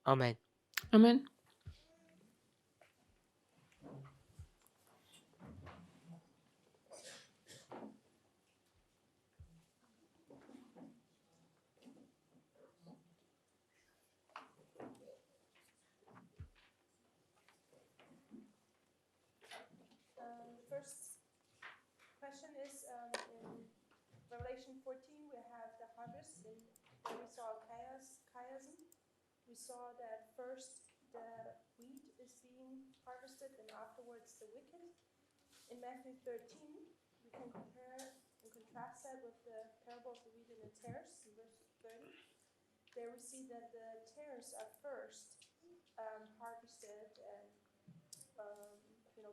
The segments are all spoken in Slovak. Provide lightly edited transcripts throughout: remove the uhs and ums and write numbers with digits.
Amen. Amen. First question is in Revelation 14 we have the harvest and we saw chiasm. We saw that first the wheat is being harvested and afterwards the wicked. In Matthew 13 we can compare and contrast that with the parable of the wheat and the tares in verse 30. There we see that the tares are first harvested and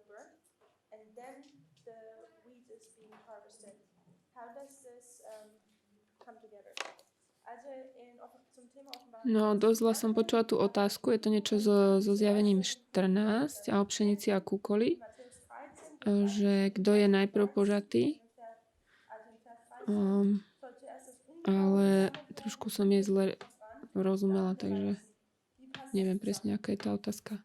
burnt. And then the wheat is being harvested. How does this come together? No, dosť zle som počula tú otázku. Je to niečo so zjavením 14 a o pšenici a kúkoli. Že kto je najprv požatý. Ale trošku som jej zle rozumela, takže neviem presne, aká je tá otázka.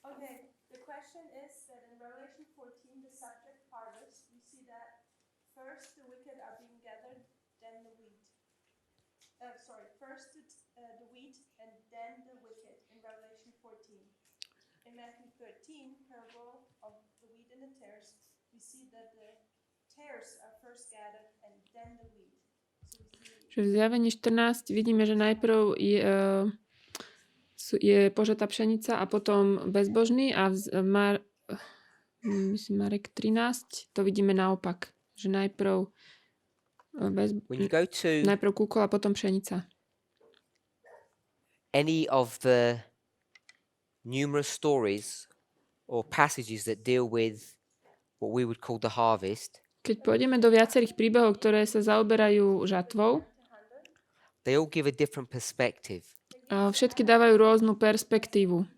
Okay, the question is that in Revelation 14, the subject harvest, we see that first the wicked are being gathered, then the wheat. First the wheat and then the wicked in Revelation 14. In Matthew 13, parable of the wheat and the tares, we see that the tares are first gathered and then the wheat. Že v zjavení 14 vidíme, že najprv je požatá pšenica a potom bezbožný a myslím Marek 13 to vidíme naopak, že najprv najprv kúkol a potom pšenica. Any of the numerous stories or passages that deal with what we would call the harvest, keď pôjdeme do viacerých príbehov, ktoré sa zaoberajú žatvou, they all give a different perspective. Všetky dávajú rôznu perspektívu.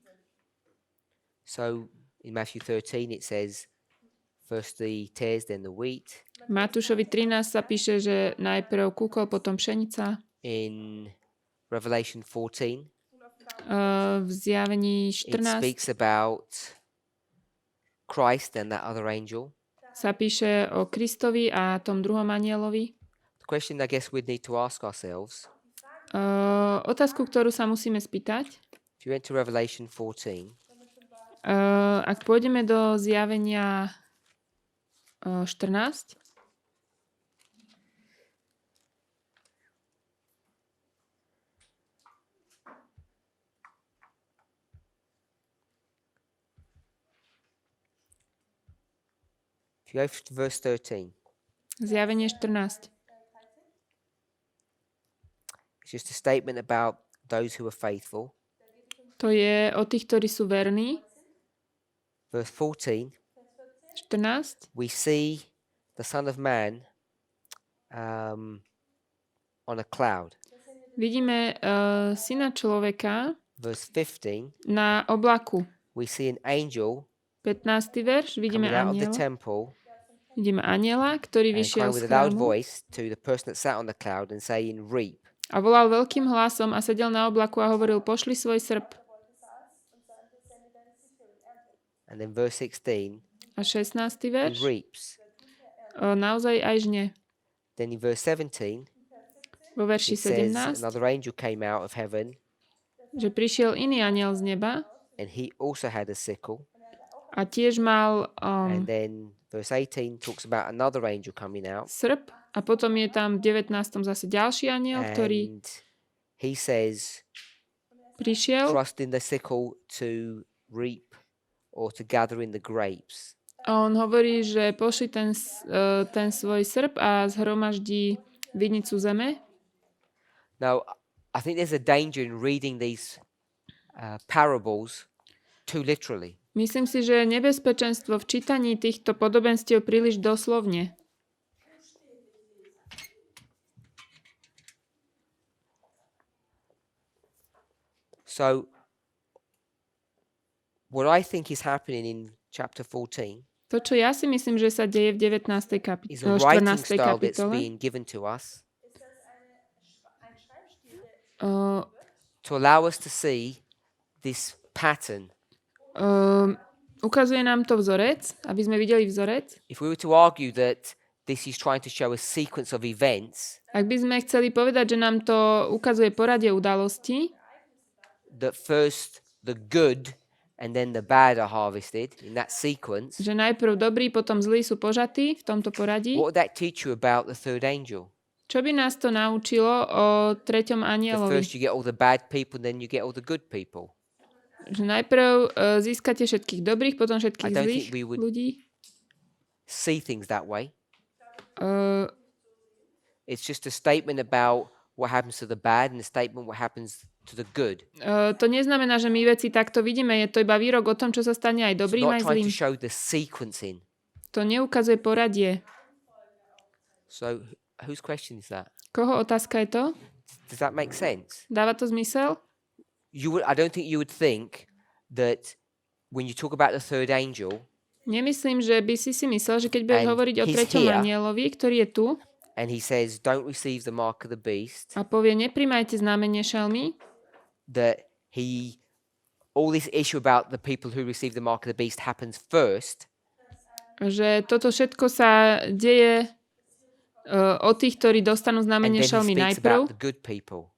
So in Matthew 13 it says first the tares then the wheat. Matúšovi 13 sa píše, že najprv kúkol, potom pšenica. In Revelation 14 v zjavení 14 it speaks about Christ and that other angel. Sa píše o Kristovi a tom druhom anielovi. The question I guess we'd need to ask ourselves. Otázku, ktorú sa musíme spýtať. If you went to Revelation 14, ak pôjdeme do zjavenia 14, if you go to verse 13, zjavenie 14. it's just a statement about those who are faithful. To je o tých, ktorí sú verní. Verse 14, 14. we see the Son of Man on a cloud. Vidíme syna človeka Verse 15, na oblaku. we see an angel 15. verš, vidíme coming out of the anjela. temple Vidíme anjela, ktorý and vyšiel crying z with a loud chrámu voice to the person that sat on the cloud and saying, reap. a volal veľkým hlasom a sedel na oblaku a hovoril, pošli svoj srp. And then verse 16, A 16. he verš, reaps. naozaj aj žne. Then in verse 17, Vo verši it says 17, another angel came out of heaven že prišiel iný anjel z neba and he also had a sickle. a tiež mal And then verse 18 talks about another angel coming out. srp a potom je tam v 19. zase ďalší anjel, ktorý And he says, prišiel trust in the sickle to reap or to gather in the grapes. a on hovorí, že pošli ten svoj srp a zhromaždí vinicu zeme. Now, I think there's a danger in reading these parables too literally. Myslím si, že je nebezpečenstvo v čítaní týchto podobenstiev príliš doslovne. So, what I think is happening in chapter 14 To, čo ja si myslím, že sa deje v 19. is a writing 14. style that's kapitole, being given to us Ein Schreibstil, der to allow us to see this pattern. ukazuje nám to vzorec, aby sme videli vzorec. If we were to argue that this is trying to show a sequence of events, Ak by sme chceli povedať, že nám to ukazuje poradie udalostí, that first the good and then the bad are harvested in that sequence, že najprv dobrí, potom zlí sú požatí v tomto poradí, what would that teach you about the third angel? čo by nás to naučilo o treťom That anielovi? first you get all the bad people, then you get all the good people. Že najprv získate všetkých dobrých, potom všetkých I don't zlých think we would- ľudí. See things that way. Uh, It's just a statement about what happens to the bad and a statement what happens to the good. to neznamená, že my veci takto vidíme. Je to iba výrok o tom, čo sa stane aj It's dobrým, not aj trying zlým. to show the sequencing. To neukazuje poradie. So, whose question is that? Koho otázka je to? Does that make sense? Dáva to zmysel? I don't think you would think that when you talk about the third angel Nemyslím, že by si myslel, že keď budeš And hovoriť o he's treťom here. anielovi, ktorý je tu and he says, "Don't receive the mark of the beast," a povie, nepríjmajte znamenie šelmy, that all this issue about the people who receive the mark of the beast happens first, že toto všetko sa deje o tých, ktorí dostanú and znamenie then he šelmy speaks najprv about the good people.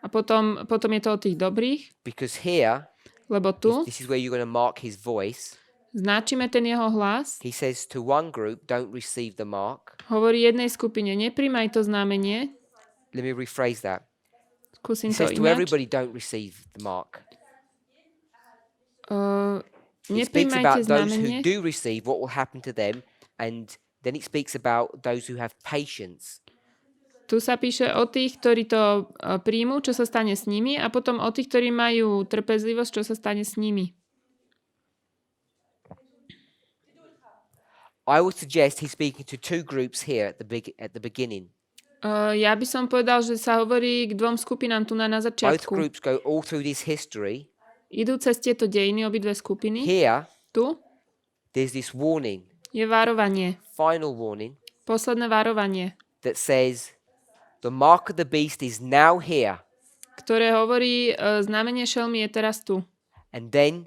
a potom je to o tých dobrých, Because here, lebo tu this is where you're going to mark his voice. značíme ten jeho hlas, He says to one group, "Don't receive the mark." hovorí jednej skupine, nepríjmaj to znamenie, Let me rephrase that. skúsim He to says to ináč, everybody, "Don't receive the mark." It speaks nepríjmajte about those who znamenie, do receive, what will happen to them, and then it speaks about those who have patience. tu sa píše o tých, ktorí to príjmú, čo sa stane s nimi, a potom o tých, ktorí majú trpezlivosť, čo sa stane s nimi. I would suggest he's speaking to two groups here at the beginning. Ja by som povedal, že sa hovorí k dvom skupinám tu na Both začiatku. groups go all through this history. Idú cez tieto dejiny, obidve skupiny. Here, Tu there's this warning, je varovanie, final warning, posledné varovanie, that says the mark of the beast is now here. ktoré hovorí, znamenie šelmy je teraz tu. And then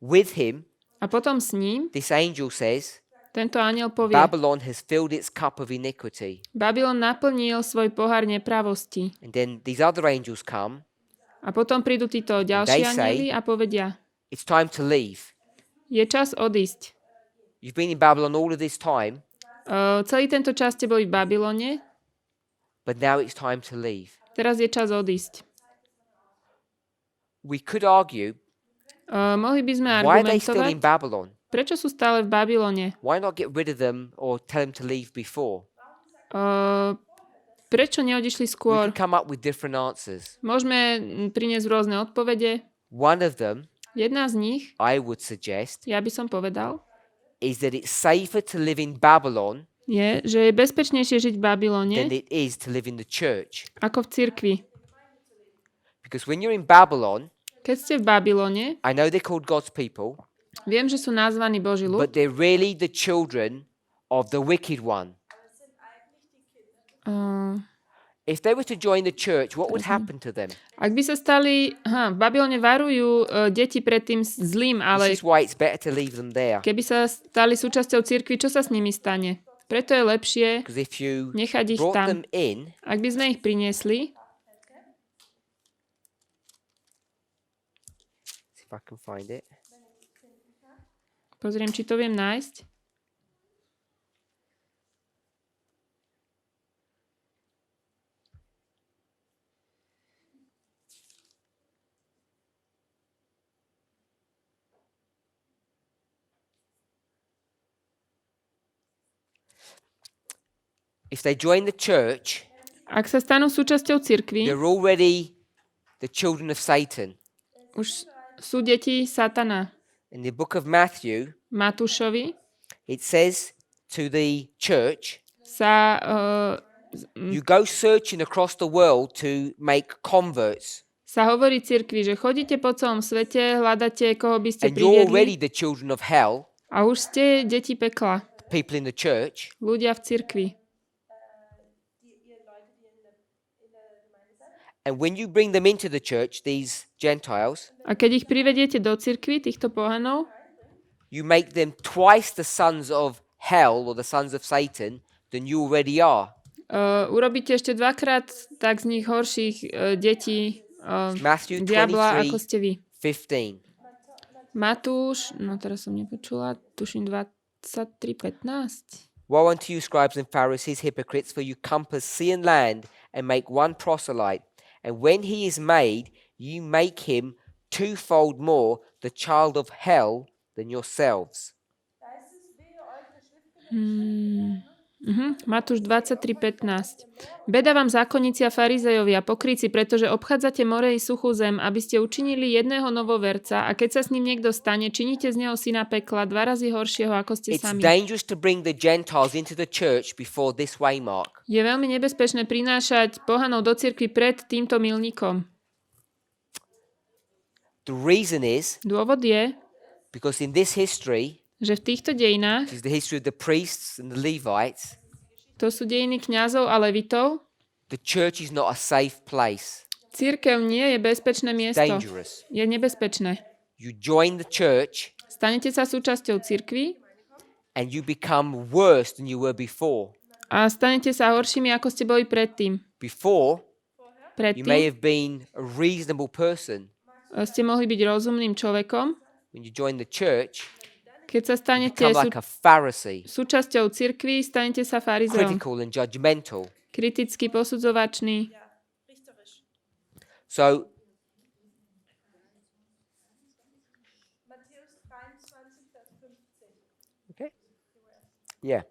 with him, A potom s ním this angel says, tento anjel povie, Babylon has filled its cup of iniquity. Babylon naplnil svoj pohár nepravosti. And then these other angels come. A potom prídu títo ďalší They say- anjeli a povedia, It's time to leave. je čas odísť. You've been in Babylon all of this time, Celý tento čas ste boli v Babylone, but now it's time to leave. teraz je čas odísť. We could argue, Mohli by sme why are they still argumentovať, in Babylon? prečo sú stále v Babylone? Why not get rid of them or tell them to leave before? Prečo neodišli We skôr? could come up with different answers. Môžeme priniesť rôzne odpovede. One of them, Jedna z nich, I would suggest, ja by som povedal, is that it's safer to live in Babylon je, že je bezpečnejšie žiť v Babylone than it is to live in the church. ako v cirkvi. Because when you're in Babylon, Keď ste v Babylone, I know they're called God's people, viem, že sú nazvaní Boží ľud, but they're really the children of the wicked one. If they were to join the church, what would happen to them? ak by sa stali, v Babylone varujú deti pred tým zlým, ale This is why it's better to leave them there. keby sa stali súčasťou cirkvi, čo sa s nimi stane? Preto je lepšie, Because if you nechať ich brought tam. them in, Ak by sme ich priniesli, see if I can find it. pozriem, či to viem nájsť. If they join the church, Ak sa stanú súčasťou cirkvi, they're already the children of Satan. už sú deti Satana. In the book of Matthew, Matúšovi it says to the church, sa you go searching across the world to make converts. sa hovorí cirkvi, že chodíte po celom svete, hľadáte, koho by ste and you're priviedli already the children of hell, a už ste deti pekla, people in the church, ľudia v cirkvi. and when you bring them into the church, these Gentiles, A keď ich privediete do cirkvi, týchto pohanov, you make them twice the sons of hell or the sons of Satan than you already are. urobíte ešte dvakrát tak z nich horších detí Matthew diabla, 23, ako ste vy. 15. Matúš, no teraz som nepočula, tuším 23:15. Woe unto you, scribes and Pharisees, hypocrites, for you compass sea and land and make one proselyte. And when he is made, you make him twofold more the child of hell than yourselves. Matúš 23:15. Beda vám zákonníci a farizejovia, pokrytci, pretože obchádzate more i suchú zem, aby ste učinili jedného novoverca a keď sa s ním niekto stane, činíte z neho syna pekla, 2 razy horšieho, ako ste It's sami. dangerous to bring the Gentiles into the church before this waymark. Je veľmi nebezpečné prinášať pohanov do cirkvi pred týmto milníkom. The reason is Dôvod je, because in this history, že v týchto dejinách, which is the history of the priests and the Levites, to sú dejiny kňazov a levitov, the church is not a safe place. cirkev nie je bezpečné miesto. Dangerous. Je nebezpečné. You join the church Stanete sa súčasťou cirkvi and you become worse than you were before. a stanete sa horšími, ako ste boli predtým. Before, you may Predtým have been a reasonable person. ste mohli byť rozumným človekom. When you join the church, Keď sa you stanete become like a Pharisee, súčasťou cirkvi, stanete sa farizeom. critical and judgmental. Kriticky posudzovačný. So Matthäus 23, Vers 15. okay. Yeah.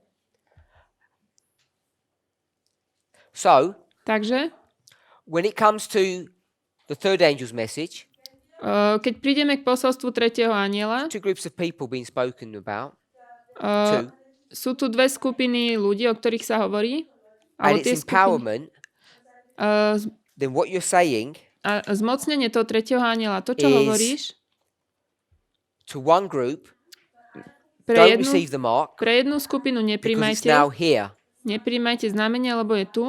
So, Takže, when it comes to the third angel's message, keď prídeme k posolstvu tretieho anjela, two groups of people being spoken about, uh, sú tu dve skupiny ľudí, o ktorých sa hovorí. and Alebo tie it's skupiny. empowerment, then what you're saying A zmocnenie toho tretieho anjela, to, čo is hovoríš, to one group, pre don't jednu, receive the mark pre jednu skupinu because it's nepríjmajte, now here. nepríjmajte znamenie, lebo je tu.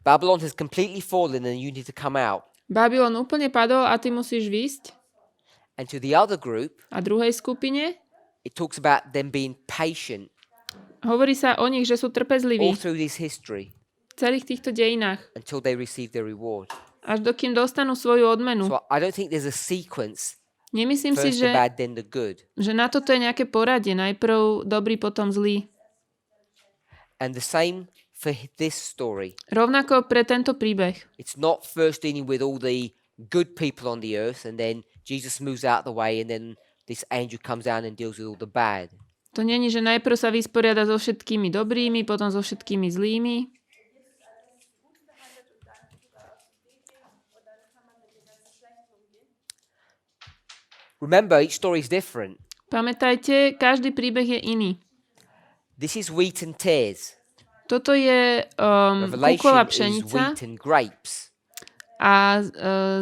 Babylon has completely fallen and you need to come out. Babylon úplne padol a ty musíš výjsť. And to the other group, A druhej skupine it talks about them being patient hovorí sa o nich, že sú all trpezliví through this history v celých týchto dejinách, until they receive their reward. až dokým dostanú svoju odmenu. So I don't think there's a sequence, Nemyslím si, first the že, bad, then the good. že na toto je nejaké poradie. Najprv dobrý, potom zlý. And the same for this story. Rovnako pre tento príbeh. It's not first dealing with all the good people on the earth and then Jesus moves out the way and then this angel comes down and deals with all the bad. To není, že najprv sa vysporiada so všetkými dobrými, potom so všetkými zlými. Remember, each story is different. Pamätajte, každý príbeh je iný. This is wheat and tares. Toto je Revelation kúková is pšenica wheat and grapes. a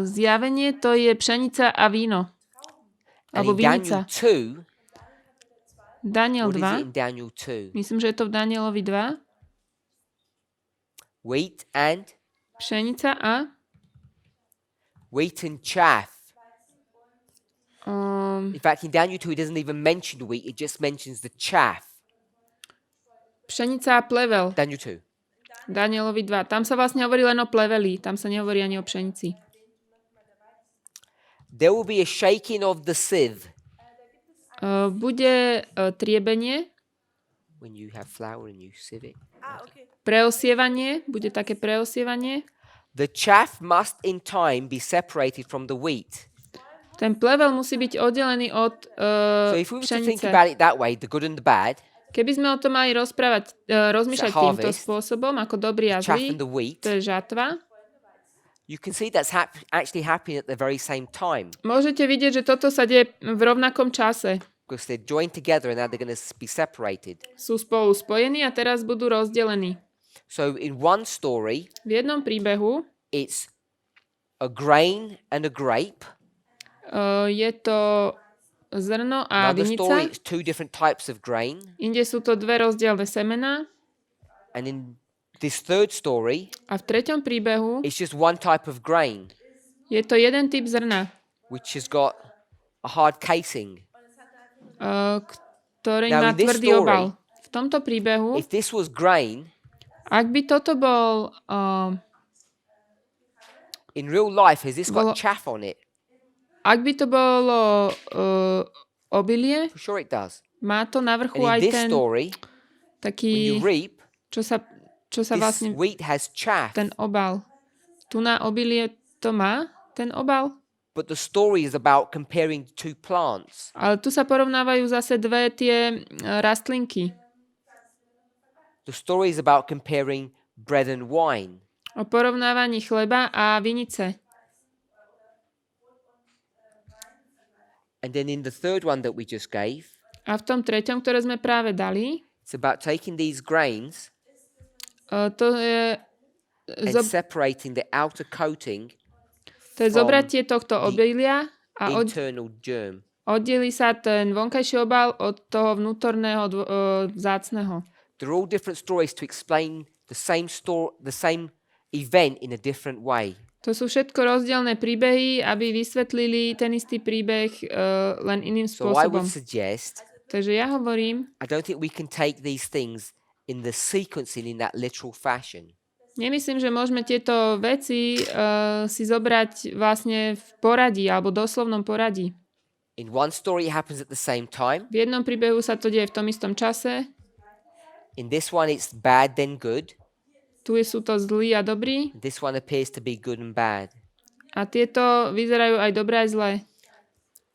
zjavenie to je pšenica a víno. And Alebo in Daniel vinica. 2, Daniel what is it 2. in Daniel 2? Myslím, že je to v Danielovi 2. Wheat and Wheat and chaff. um, In fact, in Daniel 2, it doesn't even mention the wheat, it just mentions the chaff. pšenica a plevel. Daniel 2. Danielovi 2. Tam sa vlastne hovorí len o pleveli. Tam sa nehovorí ani o pšenici. There will be a shaking of the sieve Bude triebenie, when you have flour and you sieve it. Ah, okay. preosievanie. Bude také preosievanie. The chaff must in time be separated from the wheat. Ten plevel musí byť oddelený od So if we were to think pšenice. about it that way, the good and the bad, Keby sme o tom mali rozmýšľať It's a týmto harvest. spôsobom, ako dobrý a chaff zlý, and the wheat, to je žatva, you can see that's actually happening at the very same time môžete vidieť, že toto sa deje v rovnakom čase. because they're joined together and now they're going to be separated. Sú spolu spojení a teraz budú rozdelení. So in one story, V jednom príbehu it's a grain and a grape. Je to zrno a Another story, vinica. it's two different types of grain. Inde sú to dve rozdielne semená. And in this third story, A v treťom príbehu it's just one type of grain, je to jeden typ zrna, which has got a hard casing. ktorý Now, má in this tvrdý story, obal. V tomto príbehu, If this was grain, ak by toto bol in real life, has this Well, got chaff on it? ak by to bolo obilie, For sure it does. má to na vrchu And in aj this ten story, when you taký, reap, čo sa this vlastne, wheat has chaff. ten obal. Tu na obilie to má, ten obal. But the story is about comparing two plants. Ale tu sa porovnávajú zase dve tie rastlinky. The story is about comparing bread and wine. O porovnávaní chleba a vinice. And then in the third one that we just gave, A v tom treťom, ktoré sme práve dali, it's about taking these grains to je, and separating the outer coating from zobratie tohto obilia a internal germ. oddelí sa ten vonkajší obal od toho vnútorného vzácneho. They're all different stories to explain the same event in a different way. To sú všetko rozdielne príbehy, aby vysvetlili ten istý príbeh len iným So I spôsobom. would suggest, Takže ja hovorím, I don't think we can take these things in the sequencing in that literal fashion. nemyslím, že môžeme tieto veci si zobrať vlastne v poradí alebo doslovnom poradí. In one story it happens at the same time. V jednom príbehu sa to deje v tom istom čase, In this one it's bad then good. tu sú to zlí a dobrí This one appears to be good and bad. a tieto vyzerajú aj dobré aj zlé.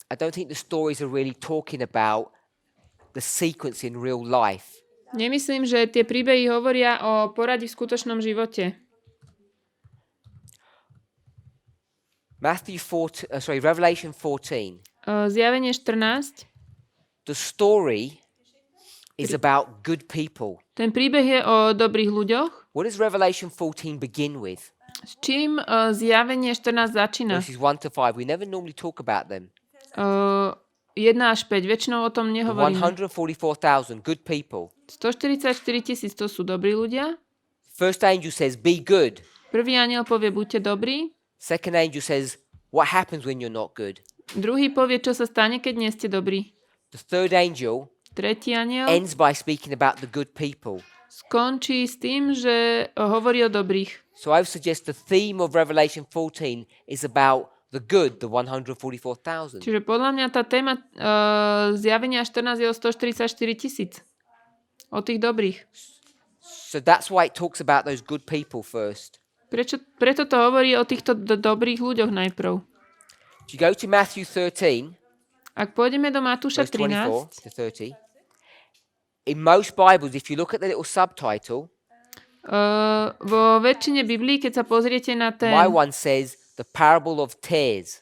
I don't think the stories are really talking about the sequence in real life. Nemyslím, že tie príbehy hovoria o poradí v skutočnom živote. Revelation 14. Zjavenie 14. The story is about good people. Ten príbeh je o dobrých ľuďoch. What does Revelation 14 begin with? S čím zjavenie 14 začína? Verses 1 to 5. We never normally talk about them. 1 až 5. Väčšinou o tom The nehovoríme. 144,000 good people. 144 000 to sú dobrí ľudia. First angel says, be good. Prvý anjel povie, buďte dobrí. Second angel says, what happens when you're not good? Druhý povie, čo sa stane, keď nie ste dobrí. The third angel Tretí anjel ends by speaking about the good people. skončí s tým, že hovorí o dobrých. So I would suggest the theme of Revelation 14 is about the good, the 144,000. Čiže podľa mňa tá téma zjavenia 14 je o 144 000. O tých dobrých. So that's why it talks about those good people first. Preto to hovorí o týchto dobrých ľuďoch najprv. If you go to Matthew 13, Ak pôjdeme do Matúša verse 24 13, to 30, in most Bibles, if you look at the little subtitle, vo väčšine Biblií, keď sa pozriete na ten my one says the parable of tares.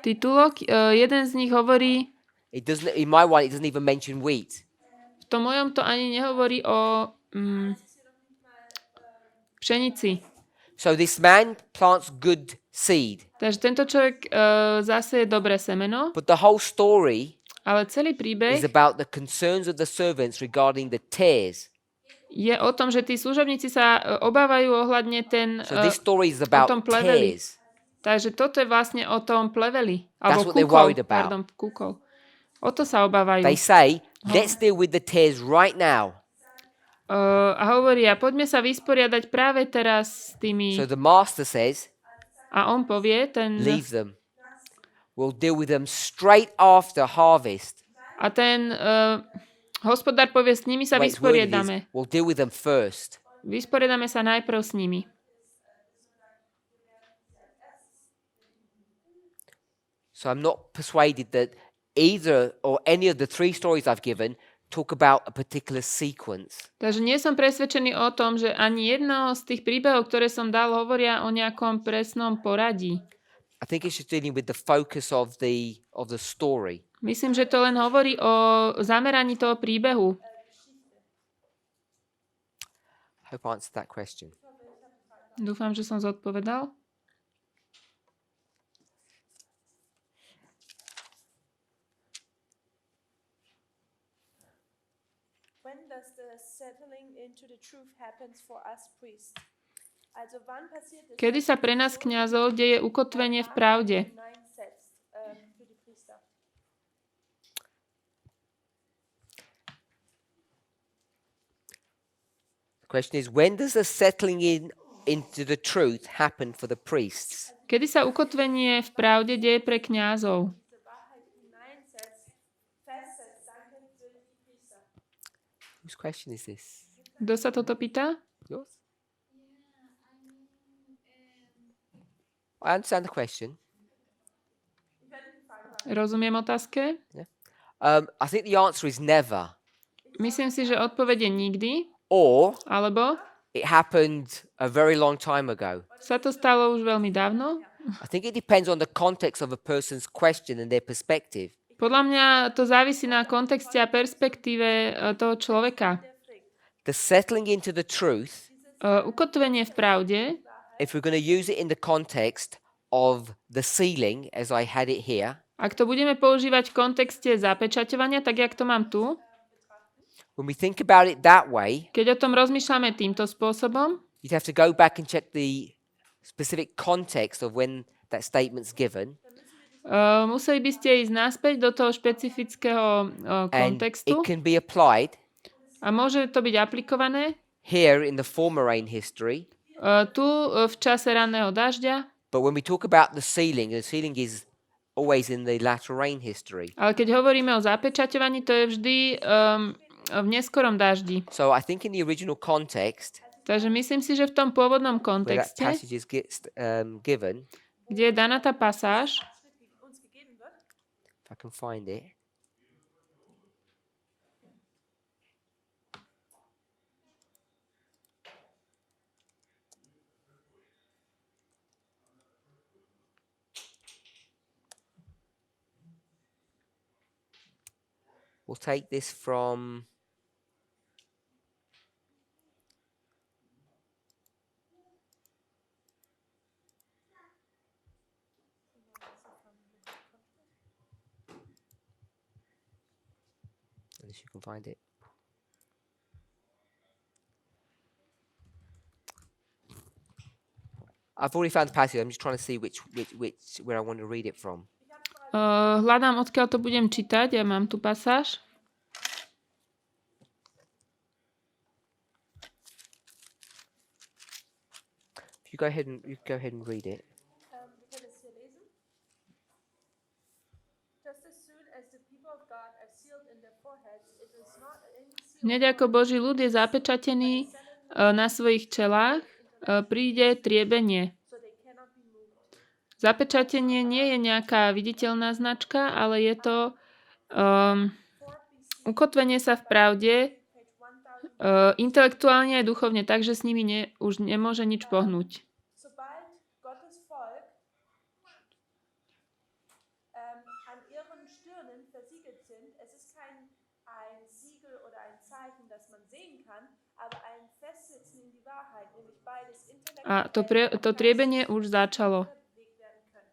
titulok, jeden z nich hovorí, It doesn't. In my one, it doesn't even mention wheat. v tom mojom to ani nehovorí o pšenici. So this man plants good seed, Takže tento človek zase je dobré semeno, but the whole story ale celý is príbeh about the concerns of the servants regarding the tares. je o tom, že tí služobníci sa obávajú ohľadne So this story is about tom pleveli. tares. Takže toto je vlastne o tom pleveli. That's Alebo what they're kúkol. worried about. Pardon, kúkol. O to sa obávajú. They say, let's deal with the tares right now. A hovoria, poďme sa vysporiadať práve teraz s tými... So the master says, A on povie, leave them. We'll deal with them straight after harvest. A ten hospodár povie, s nimi sa Wait, it's worded is, vysporiadame. we'll deal with them first. Vysporiadame sa najprv s nimi. So I'm not persuaded that either or any of the three stories I've given talk about a particular sequence. Takže nie som presvedčený o tom, že ani jedno z tých príbehov, ktoré som dal, hovoria o nejakom presnom poradí. I think it's just dealing with the focus of the story. Myslím, že to len hovorí o zameraní toho príbehu. Hope I answered that question. Dúfam, že som zodpovedal. when does the settling into the truth happens for us priests? Also wann passiert es? Kedy sa pre nás kňazov deje ukotvenie v pravde? Hineinsetzt, für die Priester. The question is, when does the settling into the truth happen for the priests? Kedy sa ukotvenie v pravde deje pre kňazov? Diese Wahrheit hineinsetzt, festsetzt, dann für die Priester. Whose question is this? Kto sa toto pýta? Yours? I understand the question. Rozumiem otázke? I think the answer is never. Myslím si, že odpoveď je nikdy, Or alebo it happened a very long time ago. sa to stalo už veľmi dávno. I think it depends on the context of a person's question and their perspective. Podľa mňa to závisí na kontexte a perspektíve toho človeka. The settling into the truth, Ukotvenie v pravde, if we're going to use it in the context of the sealing, as I had it here, ak to budeme používať v kontexte zapečaťovania, tak jak to mám tu, when we think about it that way, keď o tom rozmýšľame týmto spôsobom, you'd have to go back and check the specific context of when that statement's given. museli by ste ísť naspäť do toho špecifického And kontextu it can be applied a môže to byť aplikované here in the former rain history. tu v čase ranného dažďa, But when we talk about the sealing is always in the latter rain history. ale keď hovoríme o zapečaťovaní, to je vždy v neskorom daždi. So I think in the original context, Takže myslím si, že v tom pôvodnom where that kontexte, passage is given, kde je daná tá pasáž, Uns gegeben wird. if I can find it. We'll take this from unless you can find it. I've already found the passage. I'm just trying to see which where I want to read it from. hľadám, odkiaľ to budem čítať. Ja mám tu pasáž. You go ahead and read it. Wir können es hier lesen. Just as soon as the people of God are sealed in their foreheads, it is not any seal. Hneď ako Boží ľud je zapečatený na svojich čelách, príde triebenie. So they cannot be moved. Zapečatenie nie je nejaká viditeľná značka, ale je to ukotvenie sa v pravde intelektuálne aj duchovne, takže s nimi už nemôže nič pohnúť. Sobald Gottes Volk an ihren Stirnen versiegelt sind, es ist kein ein Siegel oder ein Zeichen, das man sehen kann, aber ein Festsitzen in die Wahrheit, nämlich beides A intellektuell to triebenie už začalo. bewegt werden können.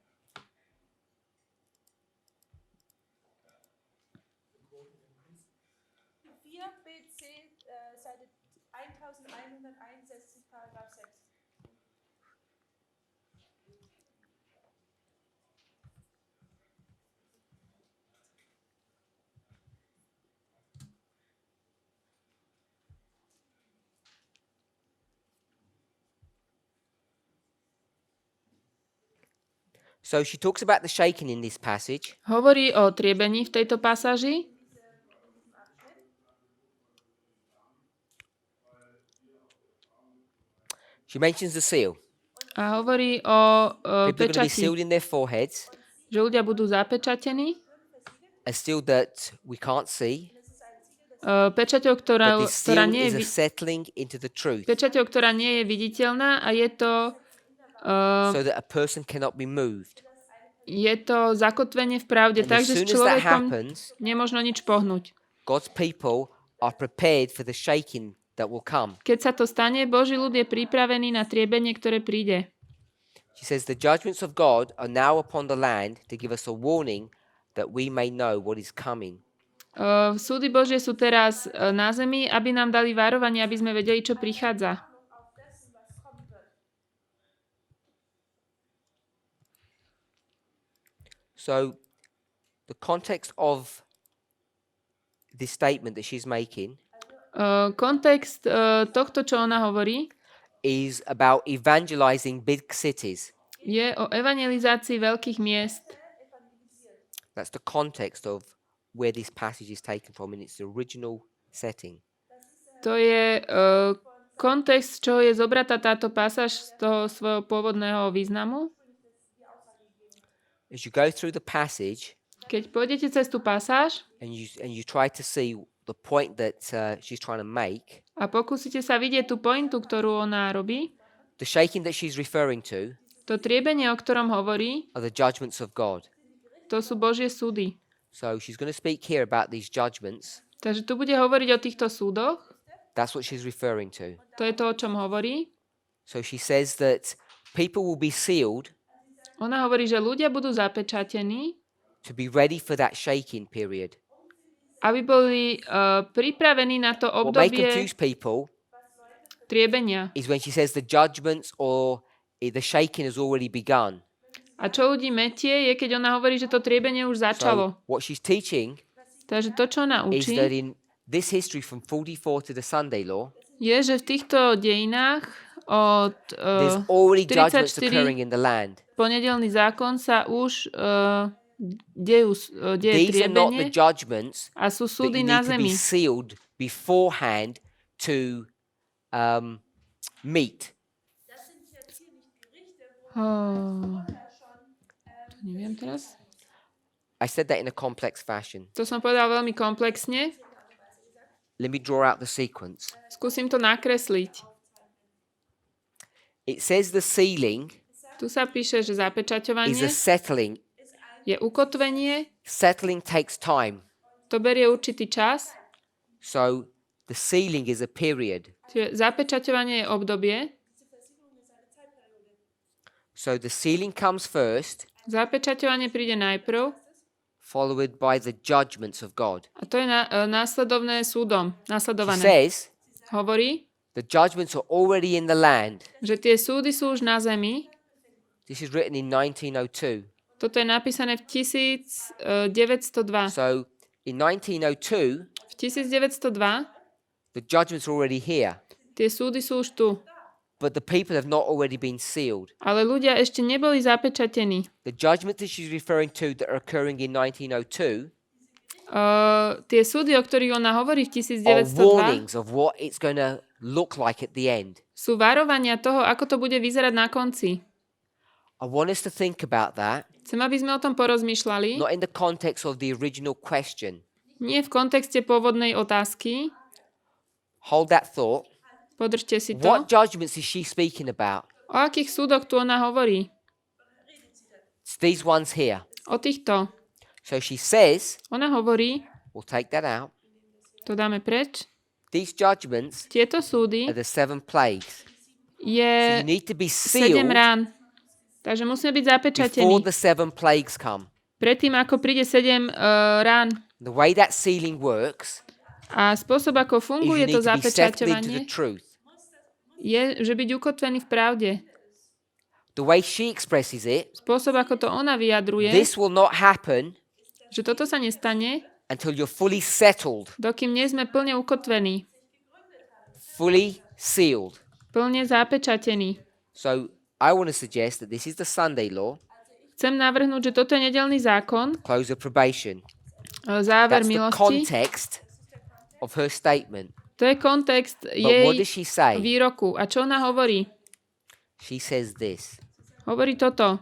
4 BC, Seite 1161, Paragraph 6. So she talks about the shaking in this passage. Hovorí o triebení v tejto pasáži. She mentions the seal. A hovorí o People are going to be pečati, sealed in their foreheads, že ľudia budú zapečatení. a seal that we can't see, Pečaťou, but ktorá this seal nie is a je settling into the truth, pečaťou, ktorá nie je viditeľná a je so that a person cannot be moved. zakotvenie v pravde, And as takže s soon as that človekom happens, nemožno nič pohnúť. God's people are prepared for the shaking that will come. Keď sa to stane, Boží ľud je pripravený na triebenie, ktoré príde. She says, the judgments of God are now upon the land to give us a warning that we may know what is coming. Súdy Božie sú teraz na zemi, aby nám dali varovanie, aby sme vedeli, čo prichádza. auf dessen, was kommen wird. So, the context of this statement that she's making Kontext tohto, čo ona hovorí, is about evangelizing big cities. je o evangelizácii veľkých miest. That's the context of where this passage is taken from in its original setting. To je kontext, čo je zobratá táto pasáž z toho svojho pôvodného významu. As you go through the passage Keď pôjdete cez tú pasáž and you try to see the point that she's trying to make, a pokúsite sa vidieť tú pointu, ktorú ona robí, the shaking that she's referring to to triebenie, o ktorom hovorí, are the judgments of God. to sú Božie súdy. So she's going to speak here about these judgments. Takže tu bude hovoriť o týchto súdoch. That's what she's referring to. To je to, o čom hovorí. So she says that people will be sealed Ona hovorí, že ľudia budú zapečatení, to be ready for that shaking period. aby boli pripravení na to What may obdobie confuse people triebenia. is when she says the judgments or the shaking has already begun. A čo ľudí metie, je, keď ona hovorí, že to triebenie už začalo. So what she's teaching Takže to, čo ona is that učí, in this history from 44 to the Sunday law, je, že v týchto dejinách od there's already judgments 44 occurring in the land. ponedelný zákon sa už deje These are not the triebenie judgments a sú that súdy you na need to be zemi. sealed beforehand to meet. To neviem teraz. I said that in a complex fashion. To som povedal veľmi komplexne. Let me draw out the sequence. Skúsim to nakresliť. It says the sealing Tu sa píše, že is a zapečaťovanie settling. je ukotvenie, Settling takes time. to berie určitý čas. So the sealing is a period. Čiže zapečaťovanie je obdobie. So the sealing comes first, Zapečaťovanie príde najprv followed by the judgments of God. a to je následovné súdom. She Následované. says Hovorí, the judgments are already in the land. že tie súdy sú už na zemi. This is written in 1902. Toto je napísané v 1902. So in 1902, V 1902 the judgments are already here, tie súdy sú už tu. but the people have not already been sealed. Ale ľudia ešte neboli zapečatení. The judgments that she's referring to that are occurring in 1902 Tie súdy, o ktorých ona hovorí v are 1902, warnings of what it's going to look like at the end. sú varovania toho, ako to bude vyzerať na konci. I want us to think about that, Chcem, aby sme o tom porozmýšľali. not in the context of the original question. Nie v kontexte pôvodnej otázky. Hold that thought. Podržte si to. What judgments is she speaking about? O akých súdoch tu ona hovorí? It's these ones here. O týchto. So she says, Ona hovorí, we'll take that out. to dáme preč, These judgments tieto súdy are the 7 plagues. So je you need to be 7 sealed rán. Takže musíme byť before zapečatení. the 7 plagues come. Predtým, ako príde 7 rán. The way that sealing works A spôsob, ako is you funguje need to to be settled into zapečaťovanie, the truth. je, že byť ukotvený v pravde. The way she expresses it, Spôsob, ako to ona vyjadruje, this will not happen že toto sa nestane, until you're fully settled, dokým nie sme plne ukotvení, fully sealed. plne zapečatení. So I want to suggest that this is the Sunday law, Chcem navrhnúť, že toto je nedeľný zákon, close of probation. záver That's the milosti. context of her statement. To je kontext But what does jej she say? výroku. A čo ona hovorí? She says this. Hovorí toto.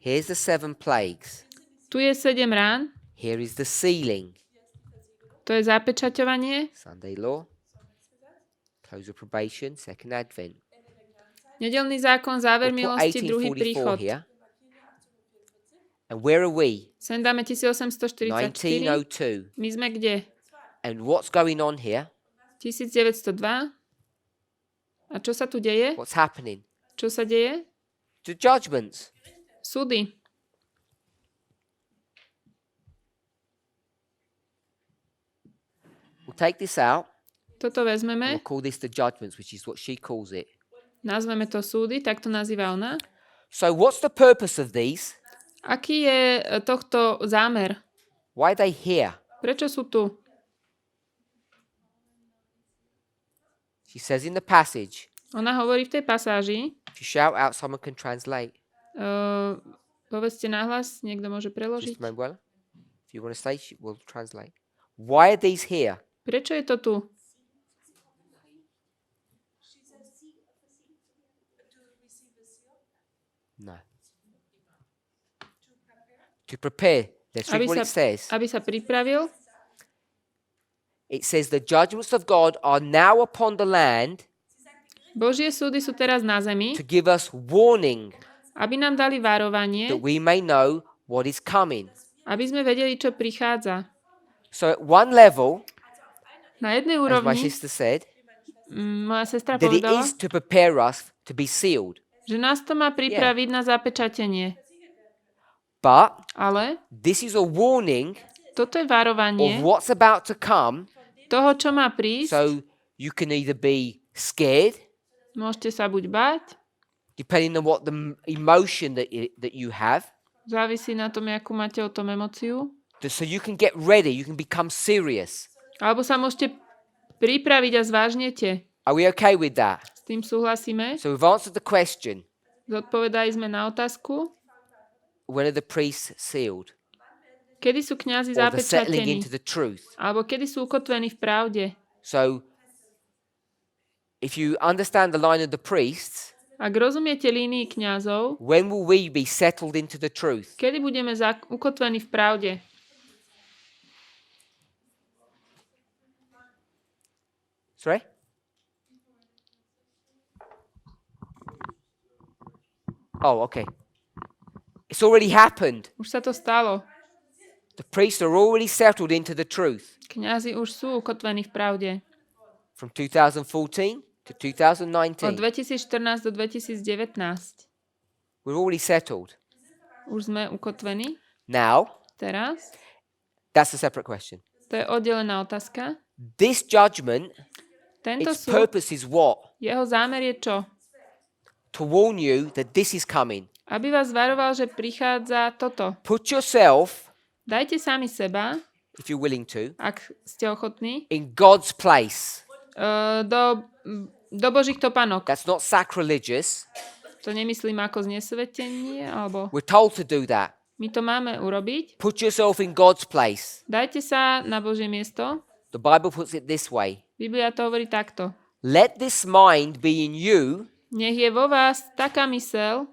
Here's the 7 plagues. Tu je 7 rán, Here is the sealing. to je zapečaťovanie. Sunday law, close of probation, second advent. Nedeľný zákon, záver We'll put milosti, druhý 1844 príchod. here. And where are we? Sem dáme 1844. 1902. My sme kde? And what's going on here? 1902. A čo sa tu deje? What's happening? Čo sa deje? The judgments. Súdy. We'll take this out. Toto And vezmeme, we'll call this the judgments, which is what she calls it. nazveme to súdy, tak to nazýva ona. So what's the purpose of these? Aký je tohto zámer? Why are they here? Prečo sú tu? She says in the passage, Ona hovorí v tej pasáži, if you shout out, someone can translate. povedzte nahlas, niekto môže Just preložiť. Manuel, if you want to say, we'll translate. Why are these here? Prečo je to tu? No. To prepare. Let's read what it says. Aby sa pripravil. It says the judgments of God are now upon the land Božie súdy sú teraz na zemi, to give us warning aby nám dali varovanie, that we may know what is coming. aby sme vedeli, čo prichádza. So at one level, Na jednej as my úrovni, sister said, moja sestra that it povedala, is to prepare us to be sealed. že nás to má pripraviť na zapečatenie. But Ale this is a warning toto je of varovanie what's about to come. toho, čo má prísť. So you can either be scared, Môžete sa buď báť, depending on what the emotion that you have. závisí na tom, akú máte o tom emóciu. So you can get ready, you can become serious. Alebo sa môžete pripraviť a zvážnete. Are we okay with that? S tým súhlasíme. So we've answered the question. Zodpovedali sme na otázku, When are the priests sealed? kedy sú kňazi Or the settling zapečatení, into the truth? alebo kedy sú ukotvení v pravde. So if you understand the line of the priests, Ak rozumiete línii kňazov, when will we be settled into the truth? kedy budeme ukotvení v pravde? Sorry? Oh, okay. It's already happened. Už sa to stalo. The priests are already settled into the truth. Kňazi už sú ukotvení v pravde. From 2014 to Od 2019. 2014 do 2019. We're already settled. Už sme ukotvení. Now, Teraz. that's a separate question. To je oddelená otázka. This judgment, Tento its súd, purpose is what? jeho zámer je čo? To warn you that this is coming. Aby vás varoval, že prichádza toto. Put yourself, Dajte sami seba, if you're willing to, ak ste ochotní, in God's place. do Božích topánok. That's not sacrilegious. To nemyslím ako znesvetenie, alebo We're told to do that. my to máme urobiť. Put yourself in God's place. Dajte sa na Božie miesto. The Bible puts it this way. Biblia to hovorí takto. Let this mind be in you, Nech je vo vás taká myseľ,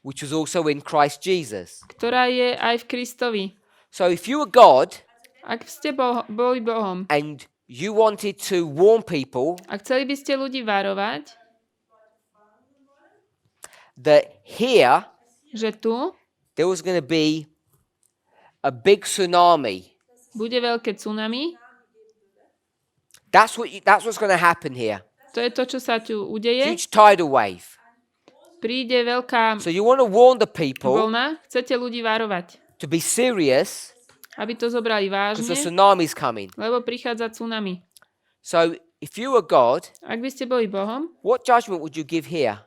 which was also in Christ Jesus. ktorá je aj v Kristovi. So if you were God Ak ste boli Bohom and you wanted to warn people a chceli by ste ľudí varovať, that here že tu there was going to be a big tsunami. bude veľké tsunami, That's what's going to happen here. to je to, čo sa tu udeje. Huge tidal wave. Príde veľká So you want to warn the people vlna, chcete ľudí varovať, to be serious aby to zobrali because the vážne, tsunami's coming. lebo prichádza tsunami. So if you were God, Ak by ste boli Bohom, what judgment would you give here?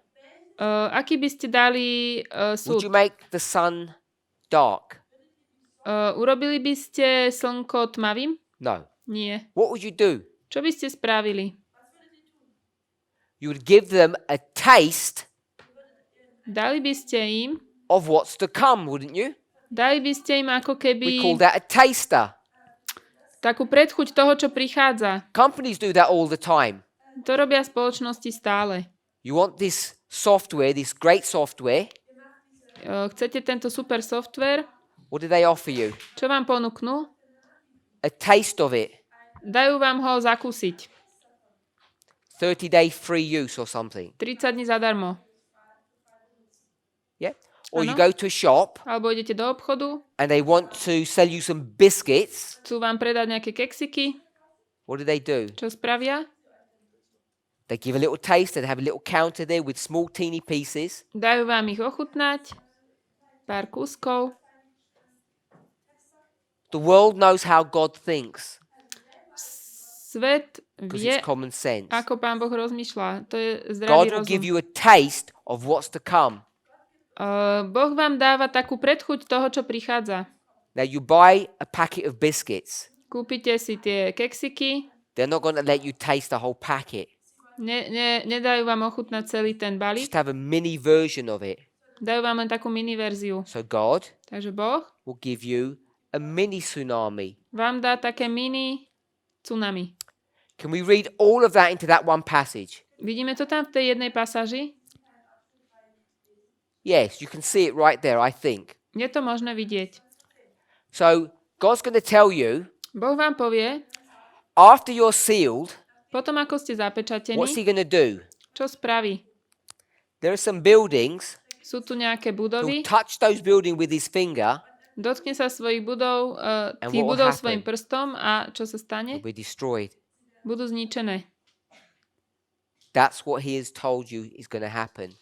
aký by ste dali Would you súd? make the sun dark? Urobili by ste slnko tmavým? No. Nie. What would you do? Čo by ste spravili? You would give them a taste Dali by ste im, of what's to come, wouldn't you? dali by ste im ako We call keby that a taster. takú predchuť toho, čo prichádza. Companies do that all the time. To robia spoločnosti stále. You want this software, this great software. Chcete tento super software? What do they offer you? Čo vám ponúknú? A taste of it. Dajú vám ho zakúsiť. 30-day free use or something. 30 dní zadarmo. Yeah? Or you Áno. go to a shop Alebo idete do obchodu, and they want to sell you some biscuits. chcú vám predať nejaké keksiky. What do? Čo spravia? They give a little taste, they have a little counter there with small teeny pieces. Dajú vám ich ochutnať. Pár kúskov. The world knows how God thinks. Svet because vie, it's common sense. ako Pán Boh rozmýšľa. To je God zdravý will give rozum. you a taste of what's to come. Boh vám dáva takú predchuť toho, čo prichádza. Now you buy a packet of biscuits. Kúpite si tie keksiky, They're not going to let you taste the whole packet. nedajú vám ochutnať celý ten balík, Just have a mini version of it. dajú vám len takú mini verziu. So God Takže Boh will give you a mini tsunami. vám dá také mini tsunami. Can we read all of that into that one passage? Vidíme to tam v tej jednej pasáži? Yes, you can see it right there, I think. Je to možné vidieť. So God's going to tell you, Boh vám povie, after you're sealed, potom ako ste zapečatení, what's he going to do? čo spraví. There are some buildings. Sú tu nejaké He'll budovy, touch those buildings with his finger. dotkne sa svojich budov, And tých what will budov happen? svojim prstom a čo sa stane? They'll be destroyed. Budú zničené. That's what he has told you is going to happen.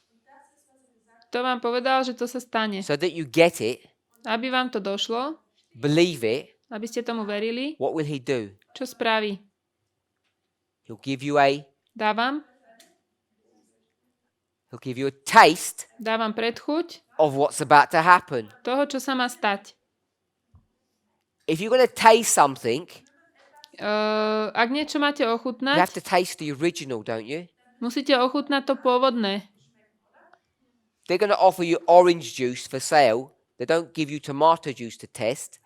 To vám povedal, že to sa stane. So that you get it, Aby vám to došlo, believe it, aby ste tomu verili, what will he do? čo spraví? He'll give you a taste Dá vám predchuť of what's about to happen. toho, čo sa má stať. If you're going to taste something, Ak niečo máte you ochutnať, have to taste the original, don't you? musíte ochutnať to pôvodné. They're going to offer you orange juice for sale. They don't give you tomato juice to test.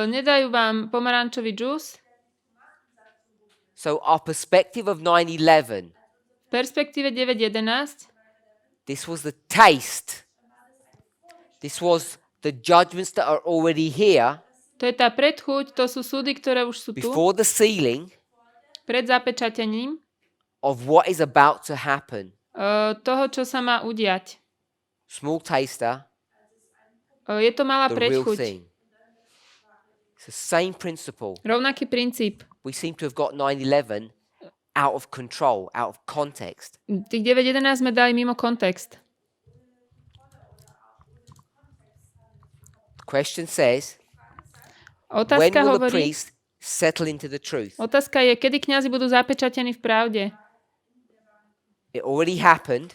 Nedajú vám pomarančový džús. So our perspective of 9/11, V perspektíve 9.11 this was the taste. This was the judgments that are already here to je tá predchuť, to sú súdy, ktoré už sú tu, before the sealing pred zapečatením of what is about to happen. toho, čo sa má udiať. Small taster, Je to malá the real predchuť. thing. It's the same principle. Rovnaký princíp. We seem to have got 9/11 out of control, out of context. Tých 9.11 sme dali mimo kontext. The question says, when Otázka will the hovorí, priest settle into the truth? otázka je, kedy kňazi budú zapečatení v pravde. It already happened.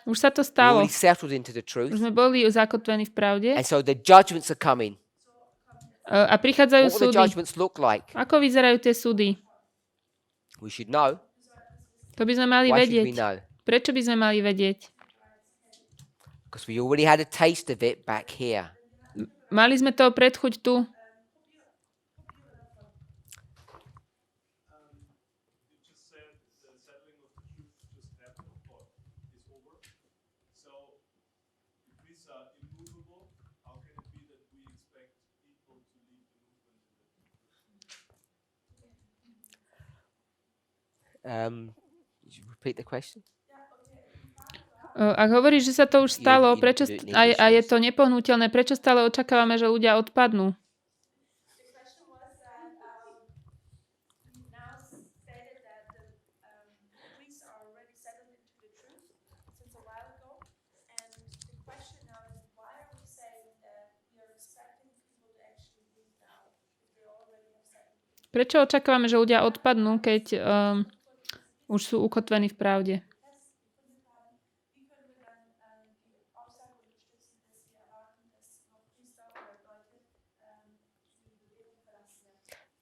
Už sa to We stalo. already settled into the Už truth. sme boli zakotvení v pravde And so the judgments are coming. a prichádzajú What will the súdy. judgments look like? Ako vyzerajú tie súdy? We should know. To by sme mali Why should we vedieť. know? Prečo by sme mali vedieť? Because we already had a taste of it back here. Mali sme toho predchuť tu. Did you repeat the question? Ak hovoríš, že sa to už stalo, You prečo do it in a English, je yes. to nepohnutelné, prečo stále očakávame, že ľudia odpadnú? The question was that you now stated that the priests are already settled into the truth since a while ago, and the question now is why are we saying that we are expecting people to actually leave now if they already have settled? Prečo očakávame, že ľudia odpadnú, keď už sú ukotvení v pravde?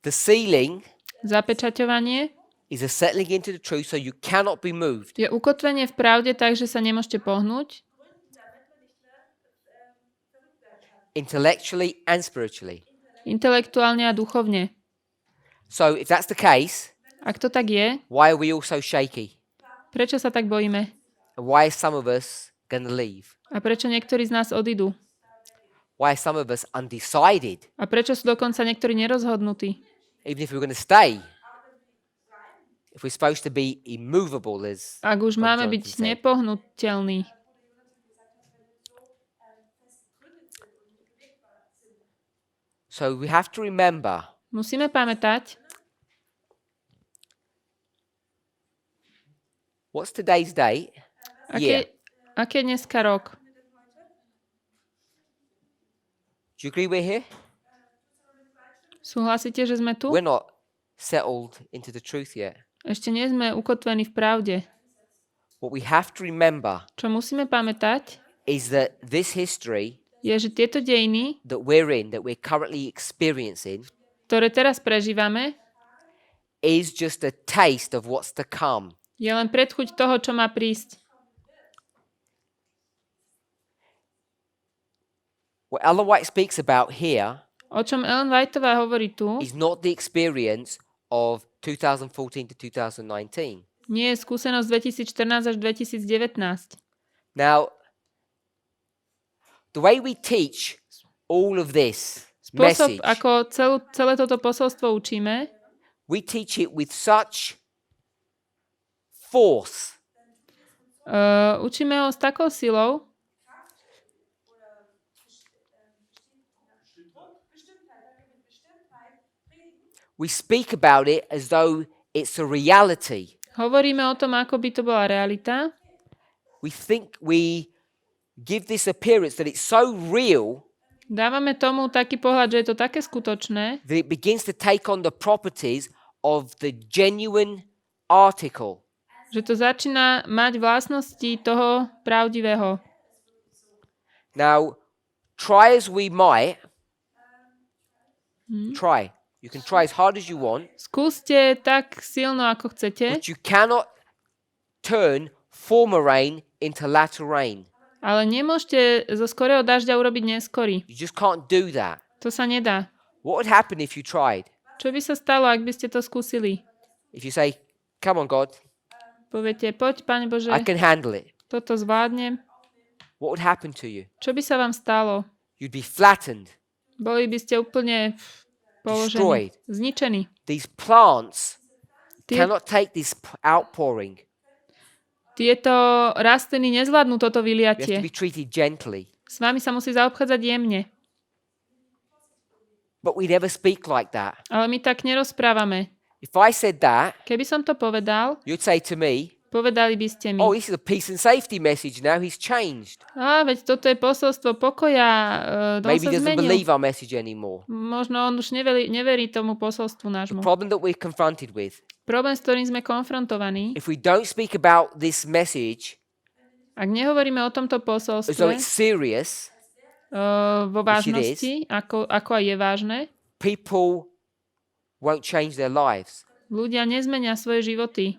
The sealing Zapečaťovanie is a settling into the truth so you cannot be moved. je ukotvenie v pravde tak, že sa nemôžete pohnúť Intellectually and spiritually. intelektuálne a duchovne. So if that's the case, Ak to tak je, why are we all so shaky? prečo sa tak bojíme? And why is some of us going to leave? A prečo niektorí z nás odídu? Why are some of us undecided? A prečo sú dokonca niektorí nerozhodnutí? Even if we're going to stay, if we're supposed to be immovable, as Ak už Pán máme Jonathan byť said. nepohnutelní. So we have to remember Musíme pamätať, what's today's date? Yeah. aký je dneska rok. Do you agree we're here? Súhlasíte, že sme tu? We're not settled into the truth yet. Ešte nie sme ukotvení v pravde. What we have to remember Čo musíme pamätať, is that this history je, že tieto dejiny, that we're in, that we're currently experiencing, ktoré teraz prežívame, is just a taste of what's to come. je len predchuť toho, čo má prísť. What Ellen White speaks about here O čom Ellen Whiteová hovorí tu, is not the experience of 2014 to 2019. nie je skúsenosť 2014 až 2019. Now, the way we teach all of this Spôsob, message, ako celé toto posolstvo učíme, we teach it with such force učíme ho s takou silou, we speak about it as though it's a reality. hovoríme o tom, ako by to bola realita. We think we give this appearance that it's so real Dávame tomu taký pohľad, že je to také skutočné, that it begins to take on the properties of the genuine article. že to začína mať vlastnosti toho pravdivého. Now, try as we might, try. You can try as hard as you want, Skúste tak silno, ako chcete, but you cannot turn former rain into latter rain. ale nemôžete zo skorého dažďa urobiť neskorý. You just can't do that. To sa nedá. What would happen if you tried? Čo by sa stalo, ak by ste to skúsili? If you say, come on, God, Poviete, poď, Pane Bože, I can handle it. toto zvládnem. What would happen to you? Čo by sa vám stalo? You'd be flattened, Boli by ste úplne položení, destroyed. zničení. These plants Tie, cannot take this outpouring. tieto rastliny nezvládnu toto You have to vyliatie. be treated gently. S vami sa musí zaobchádzať jemne. But we never speak like that. Ale my tak nerozprávame. If I said that, Keby som to povedal, you'd say to me, povedali by ste mi, oh, this is a peace and safety message now. He's changed. veď toto je posolstvo pokoja, on Maybe sa he doesn't zmenil. believe our message anymore. Možno on už neverí tomu posolstvu The nášmu. problem that we're confronted with, Problém, s ktorým sme konfrontovaní, if we don't speak about this message ak nehovoríme o tomto as though posolstve it's serious, vo vážnosti, ako aj je vážne, people won't change their lives. ľudia nezmenia svoje životy.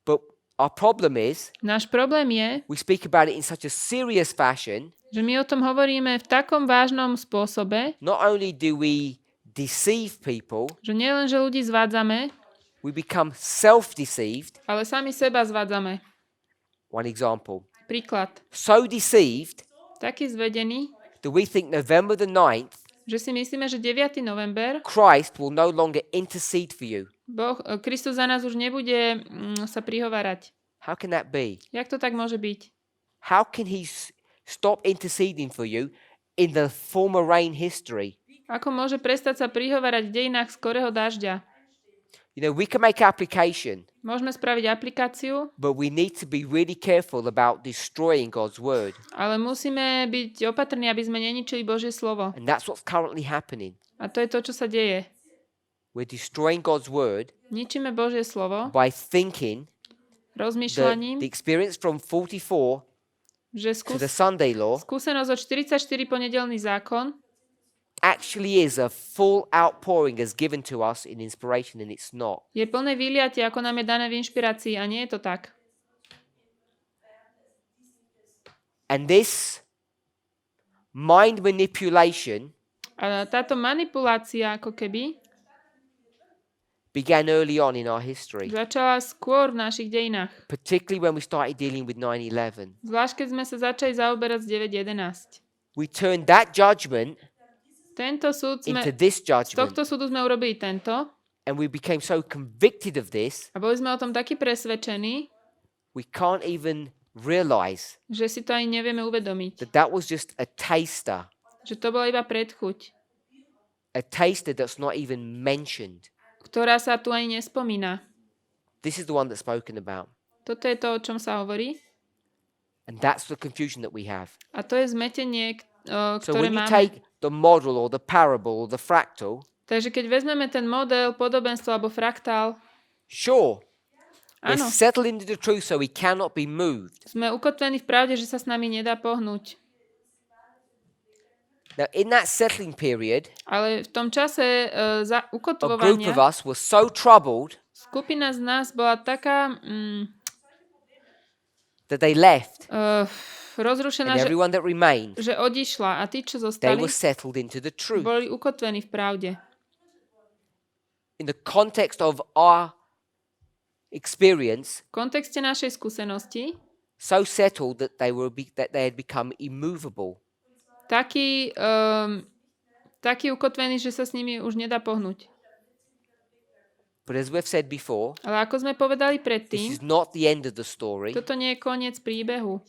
But our problem is Náš problém je, we speak about it in such a serious fashion. že my o tom hovoríme v takom vážnom spôsobe, Not only do we deceive people, že nielen, že ľudí zvádzame, we become self-deceived. ale sami seba zvádzame. One example. Príklad. So deceived Taký zvedený, that we think November the 9th, že si myslíme, že 9. november Christ will no longer intercede for you. Kristus za nás už nebude sa prihovárať. How can that be? Jak to tak môže byť? How can he stop interceding for you in the former rain history? Ako môže prestať sa prihovárať v dejinách skorého dažďa? You know, we can make application, Môžeme spraviť aplikáciu, but we need to be really careful about destroying God's word. ale musíme byť opatrní, aby sme neničili Božie slovo. And that's what's currently happening. A to je to, čo sa deje. We're destroying God's word Ničíme Božie slovo by thinking that rozmýšľaním, the experience from 44 že to the Sunday law skúsenosť od 44 po nedeľný zákon actually is a full outpouring as given to us in inspiration, and it's not. je plné vyliatie, ako nám je dané v inšpirácii, a nie je to tak. And this mind manipulation A táto manipulácia, ako keby, began early on in our history, začala skôr v našich dejinách. particularly when we started dealing with 9/11. Zvlášť, keď sme sa začali zaoberať z 9.11. We turned that judgment Tento súd into sme, this z tohto judgment, súdu sme urobili tento and we became so convicted of this, a boli sme o tom takí presvedčení, we can't even realize že si to ani nevieme uvedomiť. that that was just a taster, Že to bola iba predchuť, a taster that's not even mentioned. ktorá sa tu ani nespomína. This is the one that's spoken about. Toto je to, o čom sa hovorí. And that's the confusion that we have. A to je zmetenie, So ktoré when you máme. take the model or the parable or the fractal, Takže keď vezmeme ten model, podobenstvo alebo fraktál, sure, we're áno, settled into the truth so we cannot be moved. sme ukotvení v pravde, že sa s nami nedá pohnúť. Now, in that settling period, Ale v tom čase a group ukotvovania of us were so troubled skupina z nás bola taká that they left, rozrušená, and everyone that remained, že odišla a tí, čo they zostali, were settled into the truth. boli ukotvení v pravde. In the context of our experience, V kontexte našej skúsenosti so settled that that they had become immovable. taký ukotvený, že sa s nimi už nedá pohnúť. But as we've said before, Ale ako sme povedali this predtým, is not the end of the story. toto nie je koniec príbehu.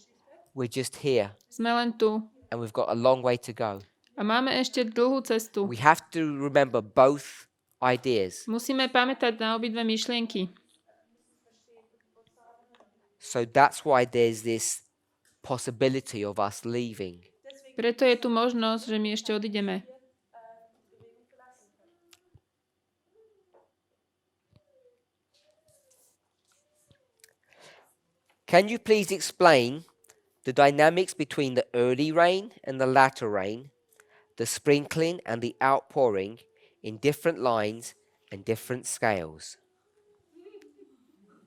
We're just here, Sme len tu and we've got a long way to go. a máme ešte dlhú cestu. We have to remember both ideas. Musíme pamätať na obidve myšlienky. So that's why there's this possibility of us leaving. Preto je tu možnosť, že my ešte odídeme. Can you please explain the dynamics between the early rain and the latter rain, the sprinkling and the outpouring in different lines and different scales?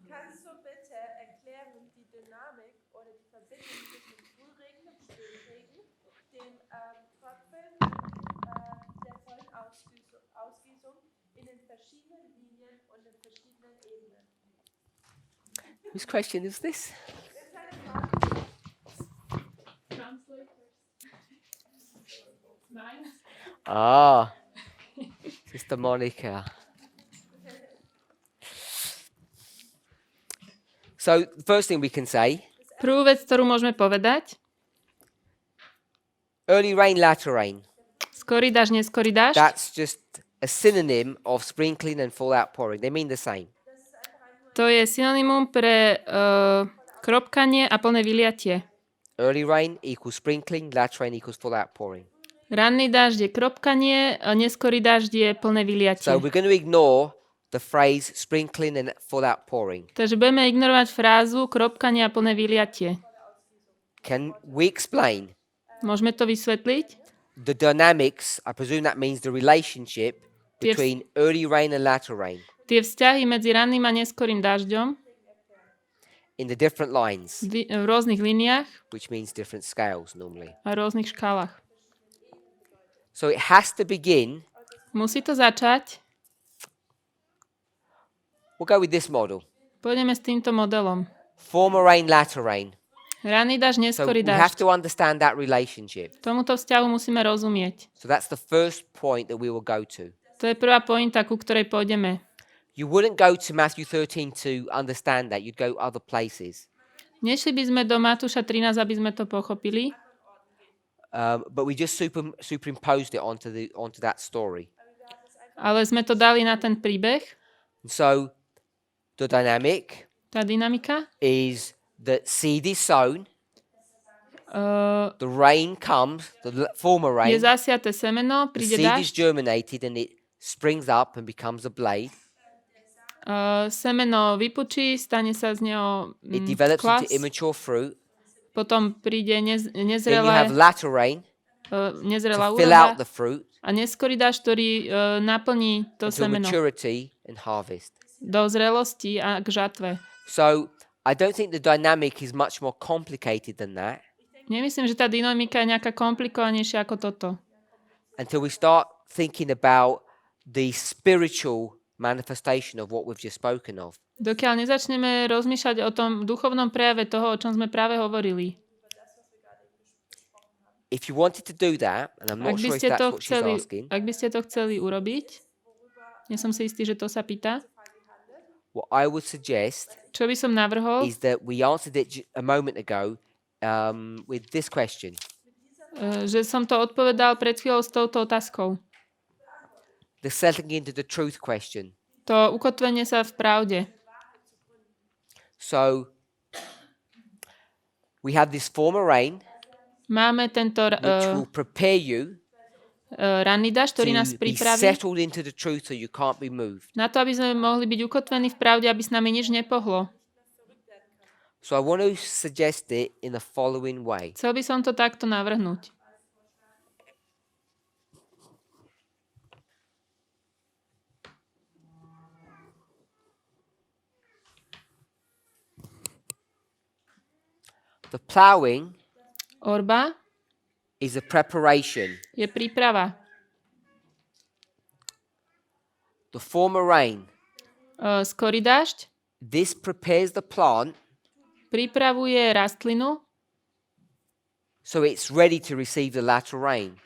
Kannst du bitte erklären die Dynamik oder die Verbindung zwischen dem Frühregen, dem Spätregen, dem Tröpfeln der vollen Ausgießung in den verschiedenen Linien und den verschiedenen Ebenen? Whose question is this? Ah, Sister Monica. So, the first thing we can say, Prvú vec, ktorú môžeme povedať, early rain, latter rain. skorý dážď, neskorý dážď, That's just a synonym of sprinkling and full outpouring. They mean the same. to je synonymum pre kropkanie a plné vyliatie. Early rain equals sprinkling, latter rain equals full outpouring. Ranný dážď je kropkanie, neskorý dážď je plné vyliatie. So we're going to ignore the phrase sprinkling and full outpouring. Takže budeme ignorovať frázu kropkanie a plné vyliatie. Can we explain Môžeme to vysvetliť? the dynamics? I presume that means the relationship Yes. between early rain and latter rain Tie vzťahy medzi ranným a neskorým dážďom in the different lines, v rôznych liniách which means different scales normally. a rôznych škálach. So it has to begin. Musí to začať. We'll go with this model. Pôjdeme s týmto modelom. Former rain, latter rain. Ranný dážď, So neskorý we have dážď. to understand that relationship. Tomuto vzťahu musíme rozumieť. So that's the first point that we will go to. To je prvá pointa, ku ktorej pôjdeme. You wouldn't go to Matthew 13 to understand that. You'd go other places. Nešli by sme do Matúša 13, aby sme to pochopili, But we just superimposed it onto that story. ale sme to dali na ten príbeh. So the dynamic Tá dynamika. is that seed is sown, the rain comes, the former Je rain, zasiaté semeno, the príde seed is dážď, germinated and it springs up and becomes a blade. semeno vypučí, stane sa z neho It develops klas, into immature fruit. potom príde Then you have latter rain nezrelá to fill out úroda the fruit a neskorý dážď, ktorý naplní to until semeno maturity and harvest. do zrelosti a k žatve. So I don't think the dynamic is much more complicated than that Nemyslím, že tá dynamika je nejaká komplikovanejšia ako toto. until we start thinking about the spiritual manifestation of what we've just spoken of. Dokiaľ nezačneme rozmýšľať o tom duchovnom prejave toho, o čom sme práve hovorili. If you wanted to do that, and I'm Ak not by sure if ste that's to what she's chceli, asking, ak by ste to chceli urobiť, nie som si istý, že to sa pýta, what I would suggest čo by som navrhol, is that we answered it a moment ago with this question. že som to odpovedal pred chvíľou s touto otázkou. The settling into the truth question. To ukotvenie sa v pravde. So we have this former rain, Máme tento which will prepare you ranný dážď, ktorý nás to be pripraví settled into the truth so you can't be moved. na to, aby sme mohli byť ukotvení v pravde, aby s nami nič nepohlo. So I want to suggest it in the following way. Chcel by som to takto navrhnúť. The ploughing Orba is a preparation. je príprava. The former rain, Skorý dážď this prepares the plant pripravuje rastlinu, so it's ready to receive the latter rain.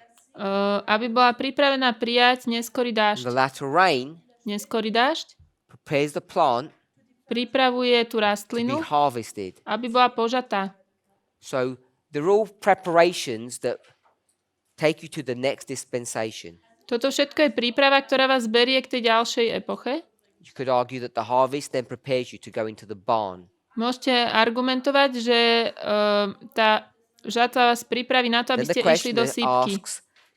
aby bola pripravená prijať neskorý And dážď. the latter rain Neskorý dážď prepares the plant pripravuje tú to be rastlinu, harvested. aby bola požatá. So they're all preparations that take you to the next dispensation. Toto všetko je príprava, ktorá vás berie k tej ďalšej epoche. You could argue that the harvest then prepares you to go into the barn. Môžete argumentovať, že tá žatva vás pripraví na to, aby Then the ste išli question do sípky. asks,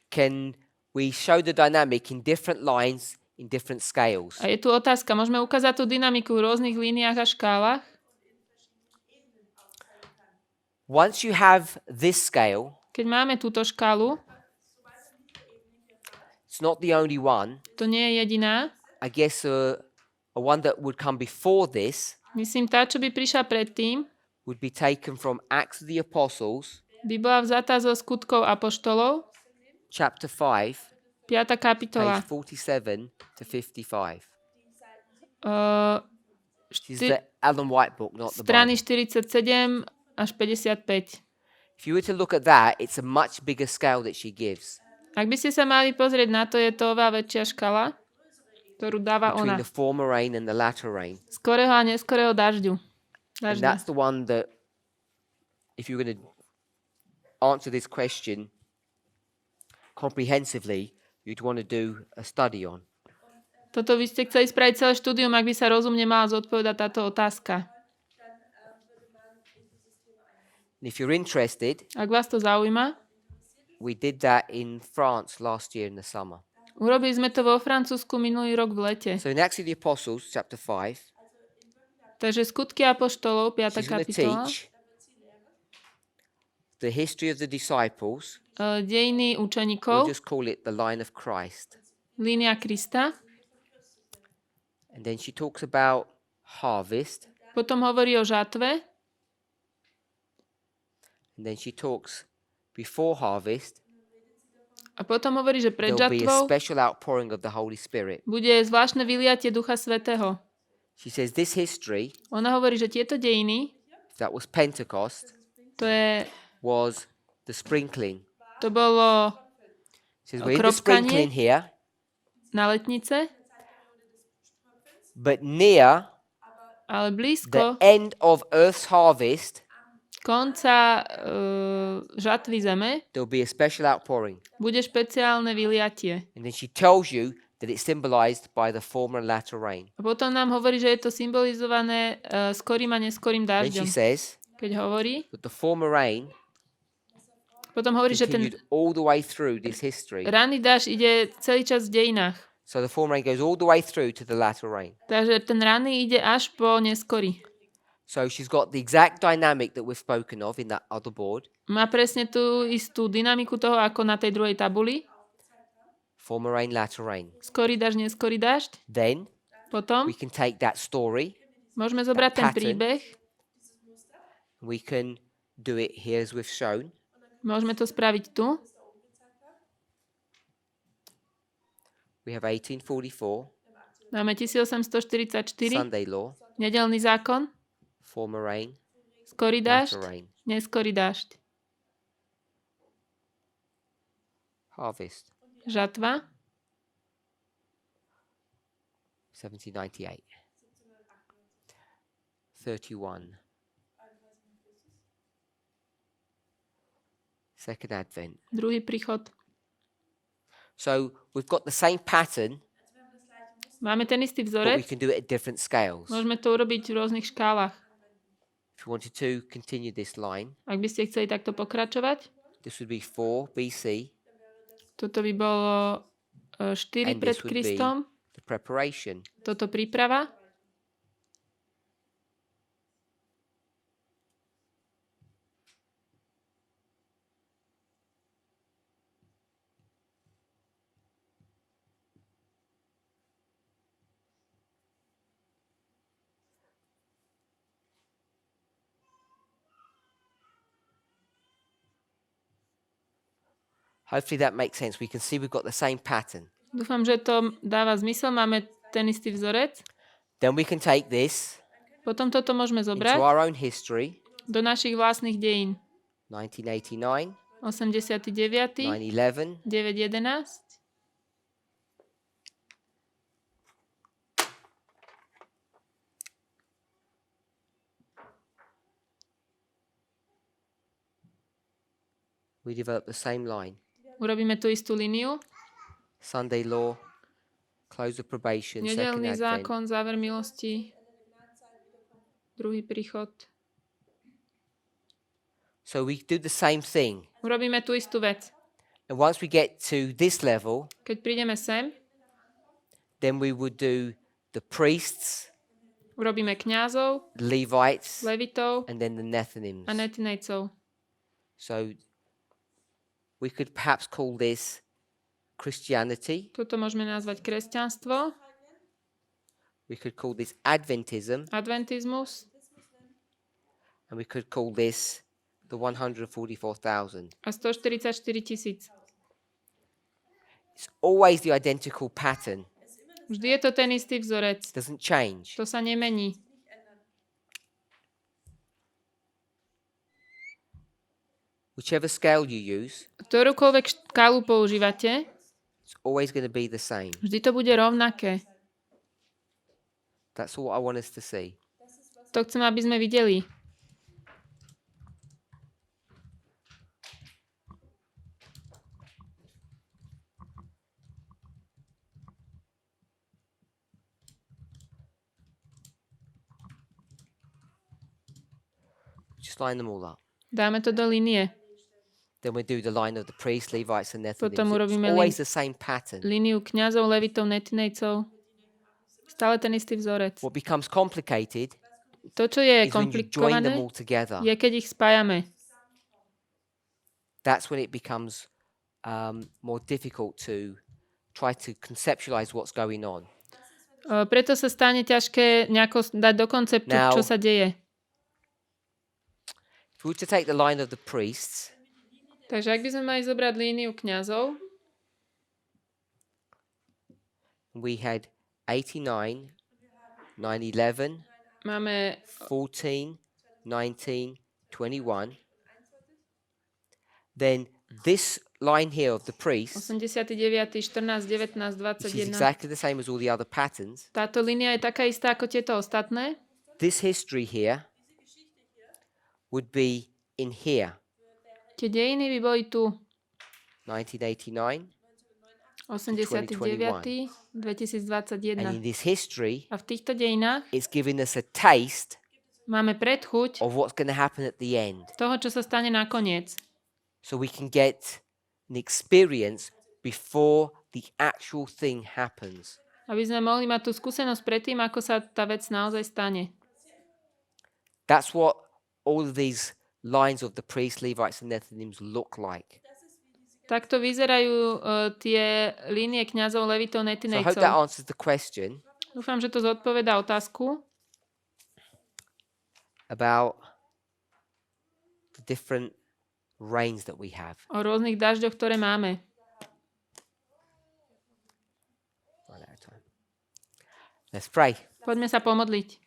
can we show the dynamic in different lines, in different scales? A je tu otázka, môžeme ukázať tú dynamiku v rôznych líniách a škálach? Once you have this scale, Keď máme túto škálu, it's not the only one. to nie je jediná. I guess a one that would come before this Myslím, tá, čo by prišla predtým, would be taken from Acts of the Apostles, by bola vzatá zo skutkov apoštolov, chapter 5, 5. kapitola, page 47 to 55. uh, This is the Ellen White book, not the strany Bible. 47 až 55. If you were to look at that, it's a much bigger scale that she gives Ak by ste sa mali pozrieť na to, je to oveľa väčšia škala, ktorú dáva between ona. the former rain and the latter rain. Skorého a neskorého dažďu. And that's the one that, if you're going to answer this question comprehensively, you'd want to do a study on. Toto by ste chceli spraviť celé štúdium, ak by sa rozumne mala zodpovedať táto otázka. And if you're interested, Ak vás to zaujíma, we did that in France last year in the summer. urobili sme to vo Francúzsku minulý rok v lete. So in Acts of the Apostles, chapter 5, Takže skutky apoštolov, 5. she's going to kapitola, teach the history of the disciples. dejiny We'll učeníkov, just call it the line of Christ. línia Krista. And then she talks about harvest. Potom hovorí o žatve. And then she talks before harvest. A potom hovorí, že pred There'll be a žatvou special outpouring of the Holy Spirit. bude zvláštne vyliatie Ducha Svätého. She says this history, Ona hovorí, že tieto dejiny, that was Pentecost, was the sprinkling. to bolo She says we're in the sprinkling here, na letnice, but near ale the blízko end of earth's harvest, konca žatvy zeme there'll be a special outpouring. bude špeciálne vyliatie. And then she tells you that it's symbolized by the former and latter rain. A potom nám hovorí, že je to symbolizované skorým a neskorým Then she dážďom. says Keď hovorí, that the former rain potom hovorí, že ten continued all the way through this history. ranný dážď ide celý čas v dejinách. So the former rain goes all the way through to the latter rain. Takže ten ranný ide až po neskorý. So she's got the exact dynamic that we've spoken of in that other board. Má presne tú istú dynamiku toho, ako na tej druhej tabuli. Former rain, latter rain. Skorý dážď, neskorý dážď. Then Potom we can take that story, môžeme zobrať ten pattern. príbeh, we can do it here as we've shown. môžeme to spraviť tu. We have 1844, Máme 1844, Sunday law, nedeľný zákon, former rain, skorý latter dážď, rain, neskorý dážď. harvest, Žatva, 1798, 31, second advent. druhý príchod. So we've got the same pattern, Máme ten istý but we vzorec, can do it at different scales. môžeme to urobiť v rôznych škálach. If you wanted to continue this line, Ak by ste chceli takto pokračovať, this would be 4 BC, Toto by bolo 4 And pred this would be Kristom. the preparation. Toto príprava. Hopefully that makes sense. We can see we've got the same pattern. Dúfam, že to dáva zmysel. Máme ten istý vzorec. Then we can take this Potom toto môžeme into zobrať our own history. do našich vlastných dejín. 1989, 89. 9/11, 9.11. we developed the same line. Urobíme tú istú líniu. Sunday law, close of probation, second Nedeľný advent. zákon, záver milosti, druhý príchod. So we do the same thing. Urobíme tú istú vec. And once we get to this level, Keď prídeme sem, then we would do the priests, urobíme kňazov, the Levites, levitov and then the Nethinims. a netinejcov. So we could perhaps call this Christianity. Toto môžeme nazvať kresťanstvo, We could call this Adventism. adventizmus And we could call this the 144,000. a 144 000. It's always the identical pattern. Vždy je to ten istý vzorec. It doesn't change. To sa nemení. Whichever scale you use, Ktorúkoľvek škálu používate, it's always going to be the same. vždy to bude rovnaké. That's what I want us to see. To chcem, aby sme videli. Just line them all up. Dáme to do línie. Then we do the line of the priests, Levites, and Nethinims. Potom It's urobíme always the same pattern. Líniu kňazov, levitov, netinejcov. Stále ten istý vzorec. What becomes complicated To, čo je is when you join them komplikované, all together. je, keď ich spájame. That's when it becomes more difficult to try to conceptualize what's going on. Preto sa stane ťažké nejako dať do konceptu, Now- čo sa deje. If we were to take the line of the priests, Takže ak by sme mali zobrať líniu kňazov, we had 89, 9/11, máme 14, 19, 21. Then this line here of the priests, 89., 14, 19, which is 21. exactly the same as all the other patterns. Táto línia je taká istá ako tieto ostatné. This history here would be in here, Tie dejiny by boli tu. 1989. 89., And 2021. in this history, A v týchto dejinách it's giving us a taste máme predchuť of what's going to happen at the end. toho, čo sa stane nakoniec. So we can get an experience before the actual thing happens. Aby sme mohli mať tú skúsenosť predtým, ako sa tá vec naozaj stane. That's what all of these lines of the priests, Levites, and Nethinims look like. Takto vyzerajú tie línie kňazov, levitov, So I hope that netinejcov. answers the question Dúfam, že to zodpovedá otázku about the different rains that we have. o rôznych dažďoch, ktoré máme. Run out of time. Let's pray. Poďme sa pomodliť.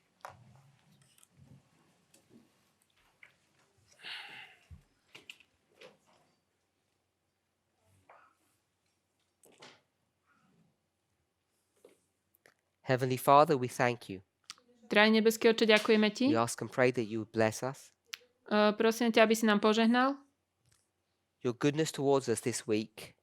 Heavenly Father, we thank you. Drahý nebeský Oče, ďakujeme Ti. We ask and pray that you would bless us. Prosím ťa, aby si nám požehnal. Your goodness towards us this week,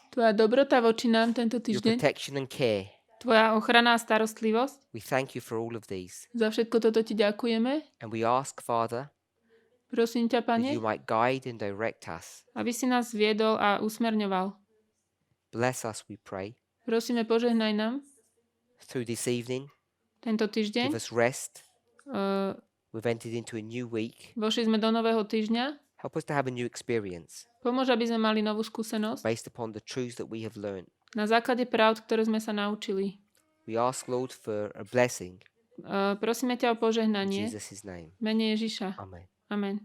Tvoja dobrota voči nám tento your týždeň. protection and care. Tvoja ochrana a starostlivosť. We thank you for all of these. Za všetko toto Ti ďakujeme. And we ask, Father, Prosím ťa, that Pane, you might guide and direct us aby si nás viedol a usmerňoval. Bless us, we pray, Prosíme, požehnaj nám through this evening. tento týždeň. Give us rest. Uh, We've entered into a new week. Vošli sme do nového týždňa. Help us to have a new experience Pomôž, aby sme mali novú skúsenosť based upon the truths that we have learned. na základe pravd, ktoré sme sa naučili. We ask, Lord, for a blessing Prosíme ťa o in požehnanie Jesus' name. v mene Ježiša. Amen. Amen.